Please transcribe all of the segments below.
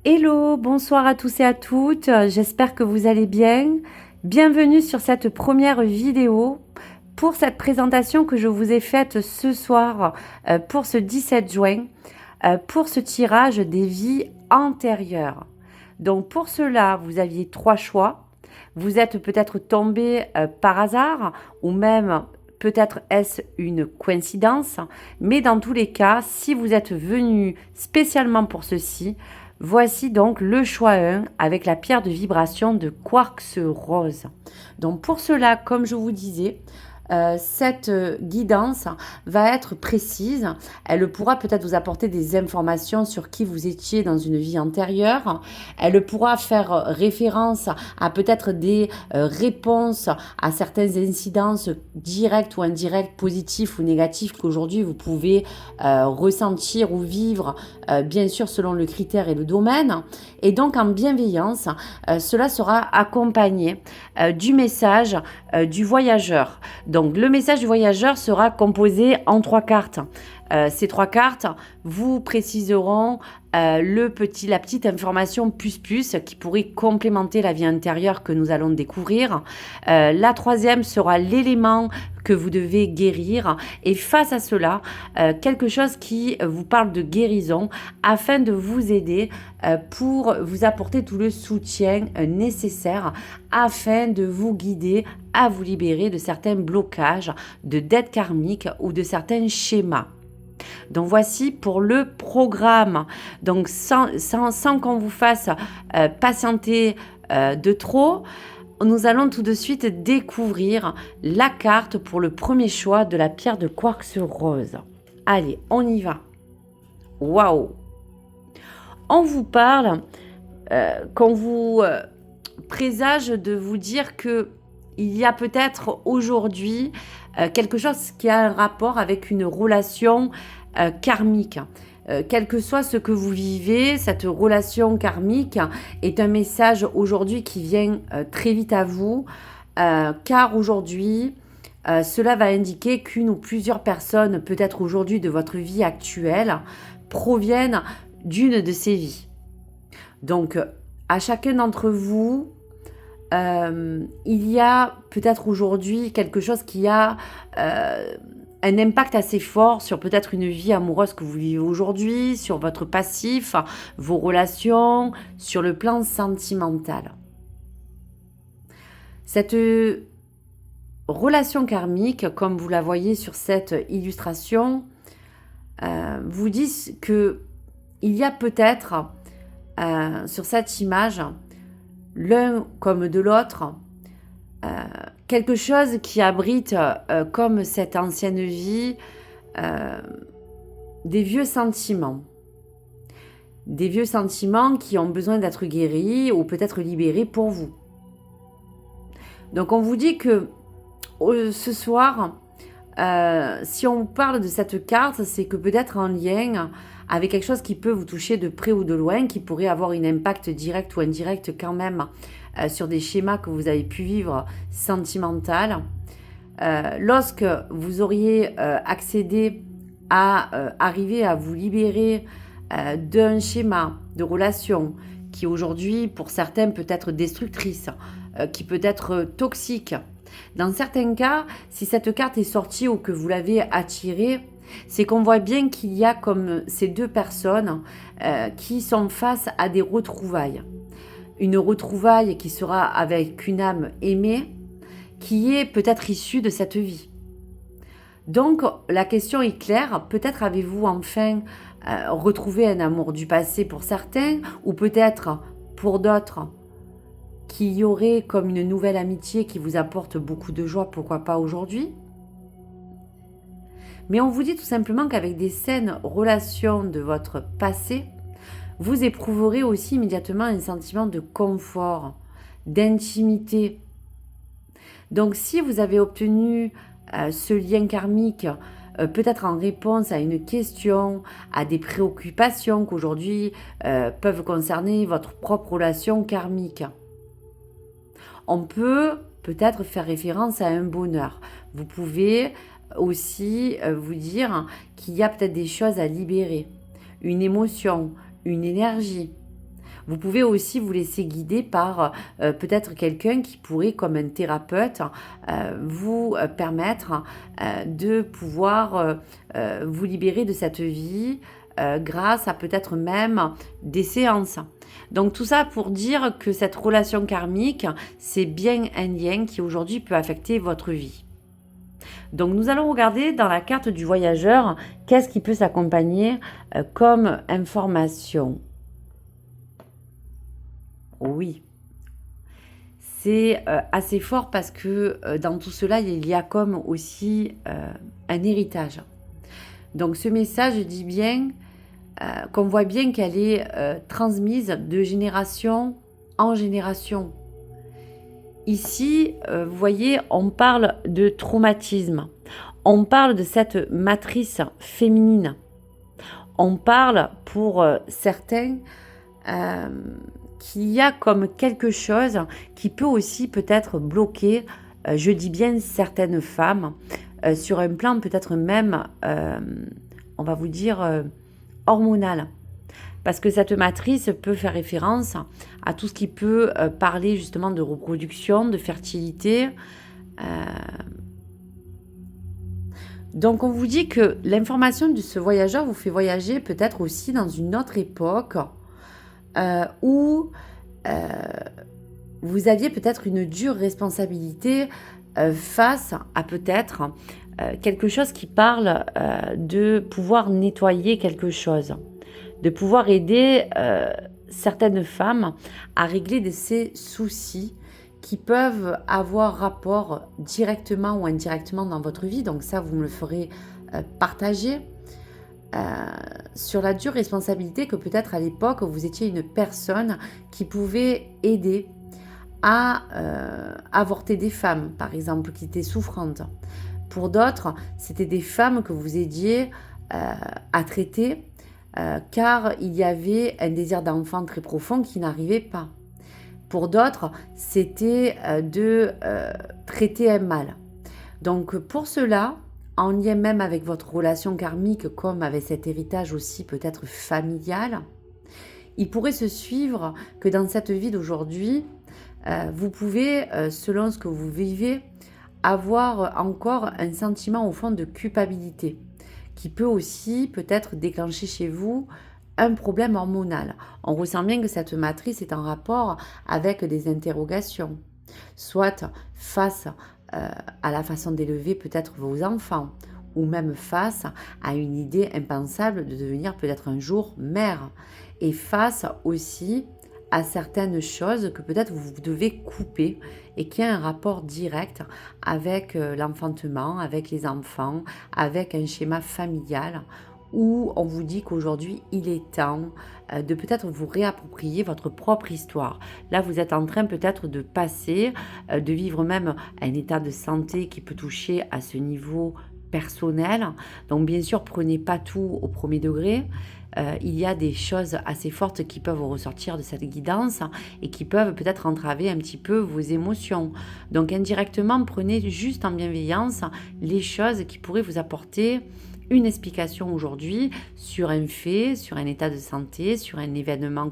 Hello, bonsoir à tous et à toutes, j'espère que vous allez bien. Bienvenue sur cette première vidéo pour cette présentation que je vous ai faite ce soir pour ce 17 juin, pour ce tirage des vies antérieures. Donc pour cela, vous aviez 3 choix. Vous êtes peut-être tombé par hasard ou même peut-être est-ce une coïncidence, mais dans tous les cas, si vous êtes venu spécialement pour ceci, voici donc le choix 1 avec la pierre de vibration de quartz rose. Donc pour cela, comme je vous disais, cette guidance va être précise. Elle pourra peut-être vous apporter des informations sur qui vous étiez dans une vie antérieure. Elle pourra faire référence à peut-être des réponses à certaines incidences directes ou indirectes, positifs ou négatifs qu'aujourd'hui vous pouvez ressentir ou vivre, bien sûr selon le critère et le domaine. Et donc en bienveillance, cela sera accompagné du message du voyageur. Donc le message du voyageur sera composé en 3 cartes. Ces 3 cartes vous préciseront la petite information plus qui pourrait complémenter la vie intérieure que nous allons découvrir. La troisième sera l'élément que vous devez guérir et face à cela, quelque chose qui vous parle de guérison afin de vous aider pour vous apporter tout le soutien nécessaire afin de vous guider à vous libérer de certains blocages, de dettes karmiques ou de certains schémas. Donc voici pour le programme. Donc sans qu'on vous fasse patienter de trop, nous allons tout de suite découvrir la carte pour le premier choix de la pierre de quartz rose. Allez, on y va. Waouh! On vous parle, qu'on vous présage de vous dire que il y a peut-être aujourd'hui quelque chose qui a un rapport avec une relation karmique. Quel que soit ce que vous vivez, cette relation karmique est un message aujourd'hui qui vient très vite à vous, car aujourd'hui, cela va indiquer qu'une ou plusieurs personnes, peut-être aujourd'hui de votre vie actuelle, proviennent d'une de ces vies. Donc, à chacun d'entre vous, il y a peut-être aujourd'hui quelque chose qui a un impact assez fort sur peut-être une vie amoureuse que vous vivez aujourd'hui, sur votre passif, vos relations, sur le plan sentimental. Cette relation karmique, comme vous la voyez sur cette illustration, vous dit que il y a peut-être sur cette image, l'un comme de l'autre, quelque chose qui abrite, comme cette ancienne vie, des vieux sentiments. Des vieux sentiments qui ont besoin d'être guéris ou peut-être libérés pour vous. Donc on vous dit que ce soir, si on parle de cette carte, c'est que peut-être en lien avec quelque chose qui peut vous toucher de près ou de loin, qui pourrait avoir un impact direct ou indirect quand même sur des schémas que vous avez pu vivre sentimental. Lorsque vous auriez accédé à arriver à vous libérer d'un schéma de relation qui aujourd'hui pour certains peut être destructrice, qui peut être toxique. Dans certains cas, si cette carte est sortie ou que vous l'avez attirée, c'est qu'on voit bien qu'il y a comme ces deux personnes qui sont face à des retrouvailles. Une retrouvaille qui sera avec une âme aimée, qui est peut-être issue de cette vie. Donc, la question est claire, peut-être avez-vous enfin retrouvé un amour du passé pour certains, ou peut-être pour d'autres, qu'il y aurait comme une nouvelle amitié qui vous apporte beaucoup de joie, pourquoi pas aujourd'hui. Mais on vous dit tout simplement qu'avec des saines relations de votre passé, vous éprouverez aussi immédiatement un sentiment de confort, d'intimité. Donc si vous avez obtenu ce lien karmique, peut-être en réponse à une question, à des préoccupations qu'aujourd'hui peuvent concerner votre propre relation karmique, on peut peut-être faire référence à un bonheur. Vous pouvez aussi vous dire qu'il y a peut-être des choses à libérer, une émotion, une énergie, Vous pouvez aussi vous laisser guider par peut-être quelqu'un qui pourrait, comme un thérapeute, vous permettre de pouvoir vous libérer de cette vie grâce à peut-être même des séances. Donc tout ça pour dire que cette relation karmique, c'est bien un lien qui aujourd'hui peut affecter votre vie. Donc nous allons regarder dans la carte du voyageur, qu'est-ce qui peut s'accompagner comme information. Oui, c'est assez fort parce que dans tout cela, il y a comme aussi un héritage. Donc ce message dit bien qu'on voit bien qu'elle est transmise de génération en génération. Ici, vous voyez, on parle de traumatisme. On parle de cette matrice féminine. On parle pour certains qu'il y a comme quelque chose qui peut aussi peut-être bloquer, je dis bien certaines femmes, sur un plan peut-être même, on va vous dire, hormonal. Parce que cette matrice peut faire référence à tout ce qui peut parler justement de reproduction, de fertilité. Donc on vous dit que l'information de ce voyageur vous fait voyager peut-être aussi dans une autre époque où vous aviez peut-être une dure responsabilité face à peut-être quelque chose qui parle de pouvoir nettoyer quelque chose, de pouvoir aider certaines femmes à régler de ces soucis qui peuvent avoir rapport directement ou indirectement dans votre vie. Donc ça, vous me le ferez partager. Sur la dure responsabilité que peut-être à l'époque, vous étiez une personne qui pouvait aider à avorter des femmes, par exemple, qui étaient souffrantes. Pour d'autres, c'était des femmes que vous aidiez à traiter car il y avait un désir d'enfant très profond qui n'arrivait pas. Pour d'autres, c'était de traiter un mal. Donc pour cela, en lien même avec votre relation karmique, comme avec cet héritage aussi peut-être familial, il pourrait se suivre que dans cette vie d'aujourd'hui, vous pouvez, selon ce que vous vivez, avoir encore un sentiment au fond de culpabilité qui peut aussi peut-être déclencher chez vous un problème hormonal. On ressent bien que cette matrice est en rapport avec des interrogations, soit face à la façon d'élever peut-être vos enfants, ou même face à une idée impensable de devenir peut-être un jour mère, et face aussi à certaines choses que peut-être vous devez couper et qui a un rapport direct avec l'enfantement, avec les enfants, avec un schéma familial où on vous dit qu'aujourd'hui il est temps de peut-être vous réapproprier votre propre histoire. Là vous êtes en train peut-être de passer, de vivre même un état de santé qui peut toucher à ce niveau personnel. Donc bien sûr prenez pas tout au premier degré. Il y a des choses assez fortes qui peuvent ressortir de cette guidance et qui peuvent peut-être entraver un petit peu vos émotions. Donc indirectement, prenez juste en bienveillance les choses qui pourraient vous apporter une explication aujourd'hui sur un fait, sur un état de santé, sur un événement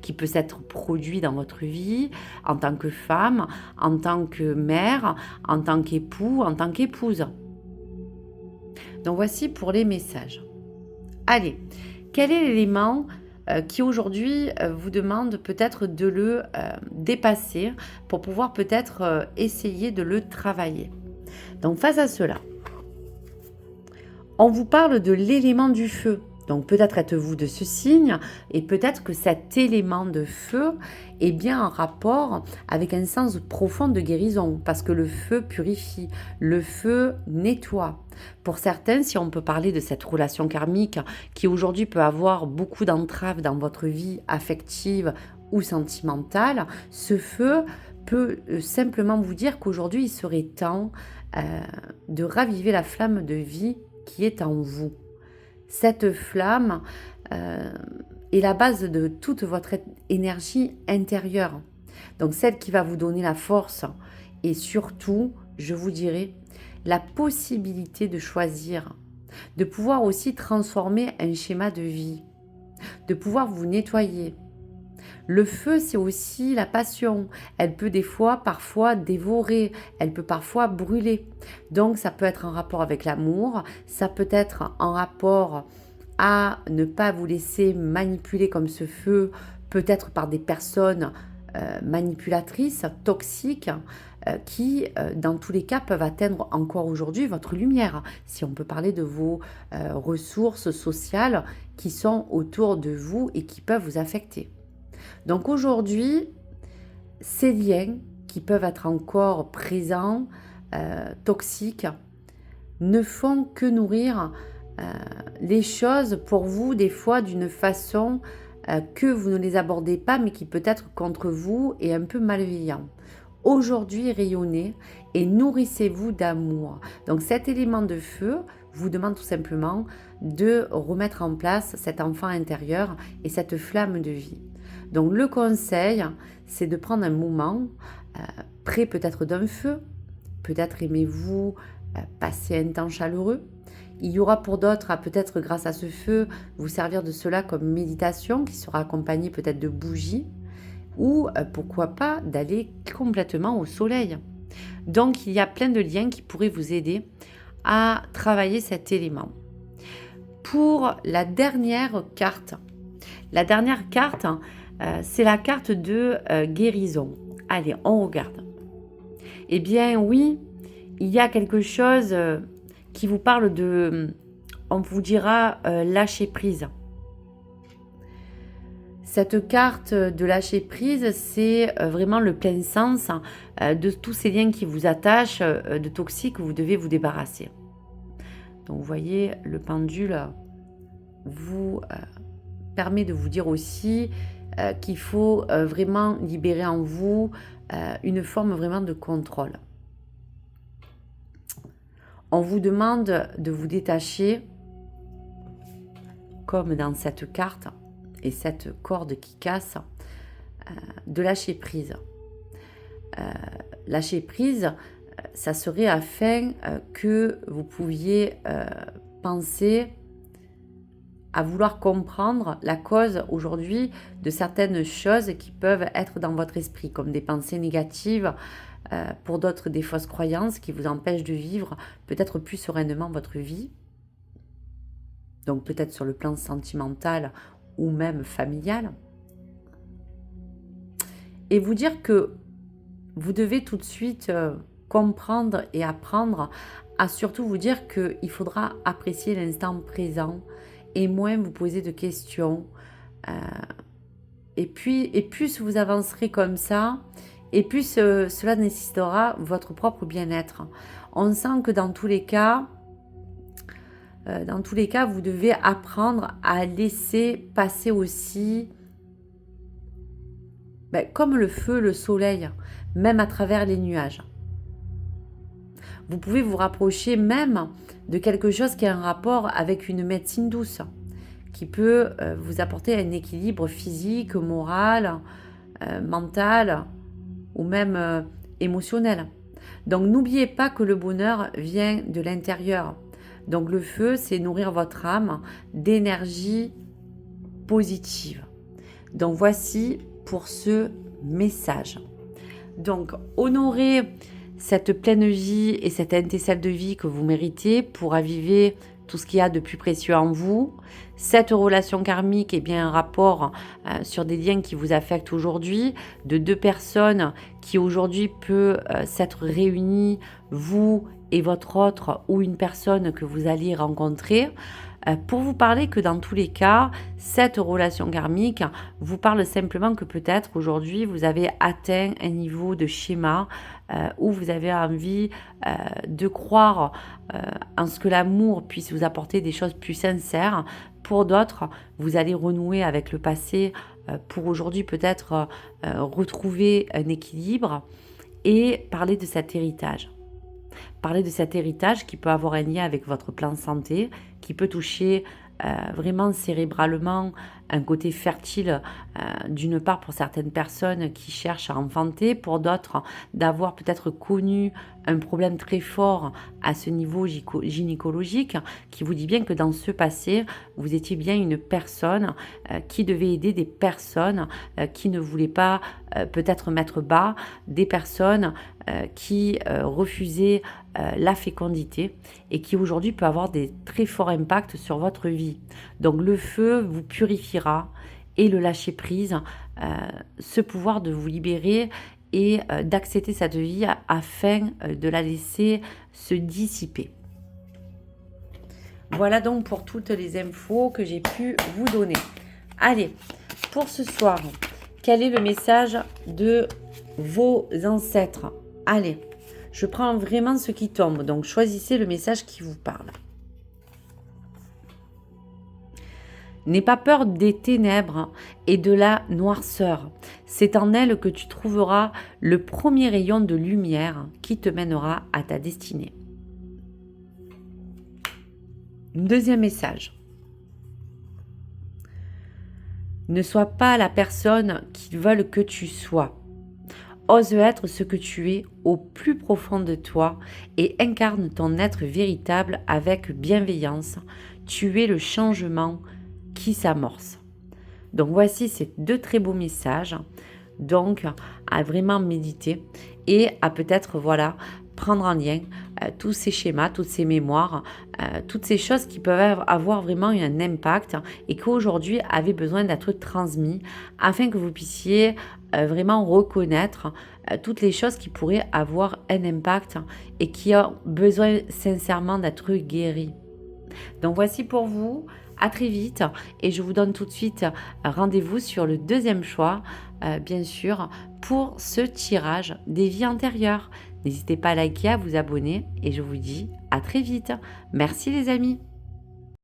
qui peut s'être produit dans votre vie en tant que femme, en tant que mère, en tant qu'époux, en tant qu'épouse. Donc voici pour les messages. Allez, quel est l'élément qui aujourd'hui vous demande peut-être de le dépasser pour pouvoir peut-être essayer de le travailler? Donc face à cela, on vous parle de l'élément du feu. Donc peut-être êtes-vous de ce signe et peut-être que cet élément de feu est bien en rapport avec un sens profond de guérison parce que le feu purifie, le feu nettoie. Pour certains, si on peut parler de cette relation karmique qui aujourd'hui peut avoir beaucoup d'entraves dans votre vie affective ou sentimentale, ce feu peut simplement vous dire qu'aujourd'hui il serait temps de raviver la flamme de vie qui est en vous. Cette flamme est la base de toute votre énergie intérieure. Donc celle qui va vous donner la force et surtout, je vous dirais, la possibilité de choisir, de pouvoir aussi transformer un schéma de vie, de pouvoir vous nettoyer, Le feu, c'est aussi la passion. Elle peut des fois, parfois, dévorer. Elle peut parfois brûler. Donc, ça peut être en rapport avec l'amour. Ça peut être en rapport à ne pas vous laisser manipuler comme ce feu, peut-être par des personnes manipulatrices, toxiques, qui, dans tous les cas, peuvent atteindre encore aujourd'hui votre lumière. Si on peut parler de vos ressources sociales qui sont autour de vous et qui peuvent vous affecter. Donc aujourd'hui, ces liens qui peuvent être encore présents, toxiques, ne font que nourrir les choses pour vous des fois d'une façon que vous ne les abordez pas mais qui peut être contre vous et un peu malveillant. Aujourd'hui, rayonnez et nourrissez-vous d'amour. Donc cet élément de feu vous demande tout simplement de remettre en place cet enfant intérieur et cette flamme de vie. Donc le conseil, c'est de prendre un moment près peut-être d'un feu, peut-être aimez-vous passer un temps chaleureux. Il y aura pour d'autres, peut-être grâce à ce feu, vous servir de cela comme méditation qui sera accompagnée peut-être de bougies ou pourquoi pas d'aller complètement au soleil. Donc il y a plein de liens qui pourraient vous aider à travailler cet élément. Pour la dernière carte, c'est la carte de guérison. Allez, on regarde. Eh bien oui, il y a quelque chose qui vous parle de, on vous dira, lâcher prise. Cette carte de lâcher prise, c'est vraiment le plein sens de tous ces liens qui vous attachent, de toxiques, vous devez vous débarrasser. Donc vous voyez, le pendule vous permet de vous dire aussi qu'il faut vraiment libérer en vous une forme vraiment de contrôle. On vous demande de vous détacher, comme dans cette carte et cette corde qui casse, de lâcher prise. Lâcher prise, ça serait afin que vous pouviez penser à vouloir comprendre la cause aujourd'hui de certaines choses qui peuvent être dans votre esprit, comme des pensées négatives, pour d'autres des fausses croyances qui vous empêchent de vivre peut-être plus sereinement votre vie. Donc peut-être sur le plan sentimental ou même familial. Et vous dire que vous devez tout de suite comprendre et apprendre à surtout vous dire qu'il faudra apprécier l'instant présent et moins vous poser de questions. Et plus vous avancerez comme ça, et plus cela nécessitera votre propre bien-être. On sent que dans tous les cas, vous devez apprendre à laisser passer aussi, comme le feu, le soleil, même à travers les nuages. Vous pouvez vous rapprocher même de quelque chose qui a un rapport avec une médecine douce, qui peut vous apporter un équilibre physique, moral, mental, ou même émotionnel. Donc n'oubliez pas que le bonheur vient de l'intérieur. Donc le feu, c'est nourrir votre âme d'énergie positive. Donc voici pour ce message. Donc honorez cette pleine vie et cette étincelle de vie que vous méritez pour aviver tout ce qu'il y a de plus précieux en vous. Cette relation karmique est bien un rapport sur des liens qui vous affectent aujourd'hui, de deux personnes qui aujourd'hui peuvent s'être réunies, vous et votre autre, ou une personne que vous allez rencontrer, pour vous parler que dans tous les cas, cette relation karmique vous parle simplement que peut-être aujourd'hui vous avez atteint un niveau de schéma où vous avez envie de croire en ce que l'amour puisse vous apporter des choses plus sincères. Pour d'autres, vous allez renouer avec le passé pour aujourd'hui peut-être retrouver un équilibre et parler de cet héritage. Parler de cet héritage qui peut avoir un lien avec votre plan de santé, qui peut toucher vraiment cérébralement un côté fertile, d'une part pour certaines personnes qui cherchent à enfanter, pour d'autres d'avoir peut-être connu un problème très fort à ce niveau gynécologique, qui vous dit bien que dans ce passé, vous étiez bien une personne qui devait aider des personnes qui ne voulaient pas peut-être mettre bas, des personnes qui refusaient la fécondité et qui aujourd'hui peut avoir des très forts impacts sur votre vie. Donc le feu vous purifiera et le lâcher prise, ce pouvoir de vous libérer et d'accepter cette vie afin de la laisser se dissiper. Voilà donc pour toutes les infos que j'ai pu vous donner. Allez, pour ce soir, quel est le message de vos ancêtres? Allez, je prends vraiment ce qui tombe, donc choisissez le message qui vous parle. N'aie pas peur des ténèbres et de la noirceur. C'est en elles que tu trouveras le premier rayon de lumière qui te mènera à ta destinée. Deuxième message. Ne sois pas la personne qu'ils veulent que tu sois. Ose être ce que tu es au plus profond de toi et incarne ton être véritable avec bienveillance. Tu es le changement qui s'amorce. Donc voici ces deux très beaux messages. Donc à vraiment méditer et à peut-être prendre en lien tous ces schémas, toutes ces mémoires, toutes ces choses qui peuvent avoir vraiment un impact et qu'aujourd'hui avaient besoin d'être transmis afin que vous puissiez vraiment reconnaître toutes les choses qui pourraient avoir un impact et qui ont besoin sincèrement d'être guéries. Donc voici pour vous. À très vite et je vous donne tout de suite rendez-vous sur le deuxième choix, bien sûr, pour ce tirage des vies antérieures. N'hésitez pas à liker, à vous abonner et je vous dis à très vite. Merci les amis.